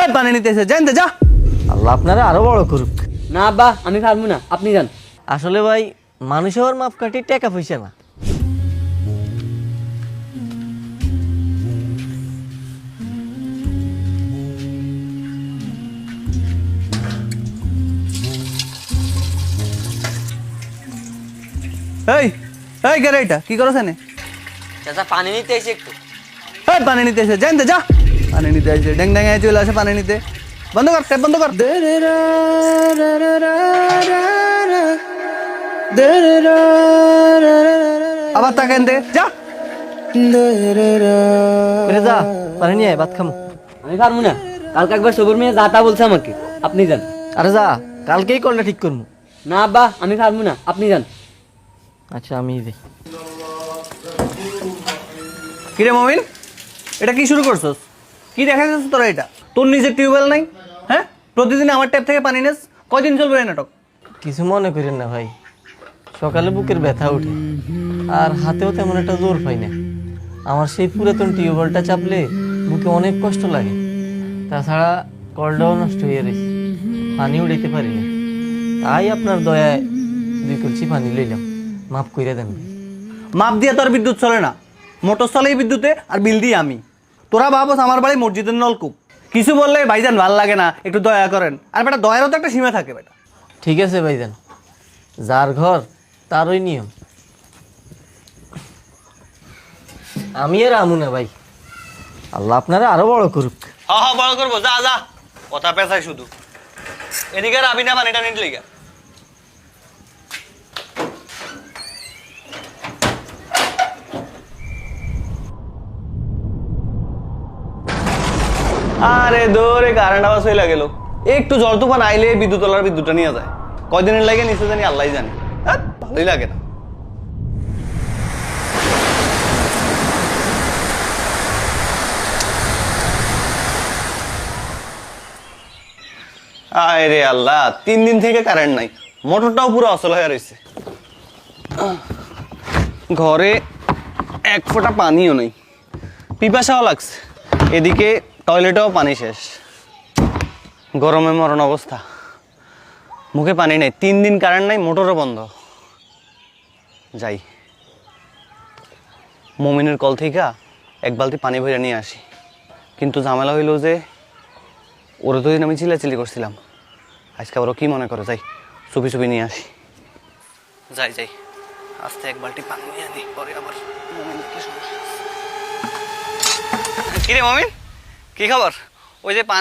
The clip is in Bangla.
এই পানি নিতেছে জানতে যা। আল্লাহ আপনারা আরো বড় করুক। না আব্বা আমি পারবো না, আপনি যান। আসলে ভাই মানুষ হওয়ার মাপকাঠি টাকা পয়সা না। এই এই কে রে এটা কি করছ এনে? চাচা পানি নিতে এসে একটু। এই পানি নিতেছে জানতে যা। পানি নিতে আসে ড্যাং ড্যাং চলে আসে পানি নিতে। বন্ধ কর, ট্যাপ বন্ধ কর। আবার তাকেন দে যা। করে যা পানি নিয়ে আয়, ভাত খামো। আমি পারবো না, কালকে একবার সবুর মেয়ে যা তা বলছে আমাকে, আপনি যান। আরে যা, কালকেই কলটা ঠিক করবো। না আব্বা আমি পারবো না, আপনি যান। আচ্ছা আমি যাই। কিরে মমিন, এটা কি শুরু করছস? কি দেখা যাচ্ছে তোরা? এটা তোর নিজের টিউবওয়েল নাই? হ্যাঁ, প্রতিদিন আমার ট্যাপ থেকে পানি নেস। কয়দিন চলবে এই নাটক? কিছু মনে করেন না ভাই, সকালে বুকের ব্যথা ওঠে আর হাতেও তেমন একটা জোর পাই না। আমার সেই পুরাতন টিউবওয়েলটা চাপলে বুকে অনেক কষ্ট লাগে। তাছাড়া কলটাও নষ্ট হয়ে রয়েছে, পানি উঠাইতে পারি না। তাই আপনার দয়ায় 2 কলসি পানি লইলাম, মাফ কইরা দেন। মাপ দিয়ে তোর বিদ্যুৎ চলে না, মোটর চলে এই বিদ্যুতে আর বিল দিই আমি। তোরা ভাবস আমার বাড়ি মসজিদের নলকূপ, কিছু বললে ভাইজান ভাল লাগে না, একটু দয়া করেন। আর বেটা দয়ারও তো একটা সীমা থাকে বেটা। ঠিক আছে ভাইজান, যার ঘর তারই নিয়ম। আমি আর আমু না ভাই, আল্লাহ আপনারা আরো বড় করুক। হ্যাঁ হ্যাঁ, বড় করবো। যা যা, কথা পেঁচাই শুধু। এদিকে আবি না পানিটা নিতে লিগা। আরে দৌড়ে কারেন্ট আওয়াজ হয়ে গেল। একটু জল তুফান আইলে বিদ্যুৎ বিদ্যুৎটা নিয়ে যায়। কয়দিনের লাগে নিচে জানি আল্লাহ জানি। ভালোই লাগে না। আয় রে আল্লাহ, 3 দিন থেকে কারেন্ট নাই, মোটরটাও পুরো অচল হয়ে রয়েছে। ঘরে 1 ফোঁটা পানিও নেই, পিপাসাও লাগছে। এদিকে টয়লেটেও পানি শেষ, গরমে মরণ অবস্থা। মুখে পানি নেই, 3 দিন কারেন্ট নাই, মোটরও বন্ধ। যাই মমিনের কল থেকে 1 বালতি পানি ভরে নিয়ে আসি। কিন্তু ঝামেলা হইল যে ওরা তো দিন আমি চিল্লাচিল্লি করছিলাম, আজকে ওরা কি মনে করে। যাই চুপি চুপি নিয়ে আসি। যাই যাই আস্তে 1 বালতি পানি নিয়ে আনি, পরে আবার কিরে মমিন, কি খবর? ওই যে পানি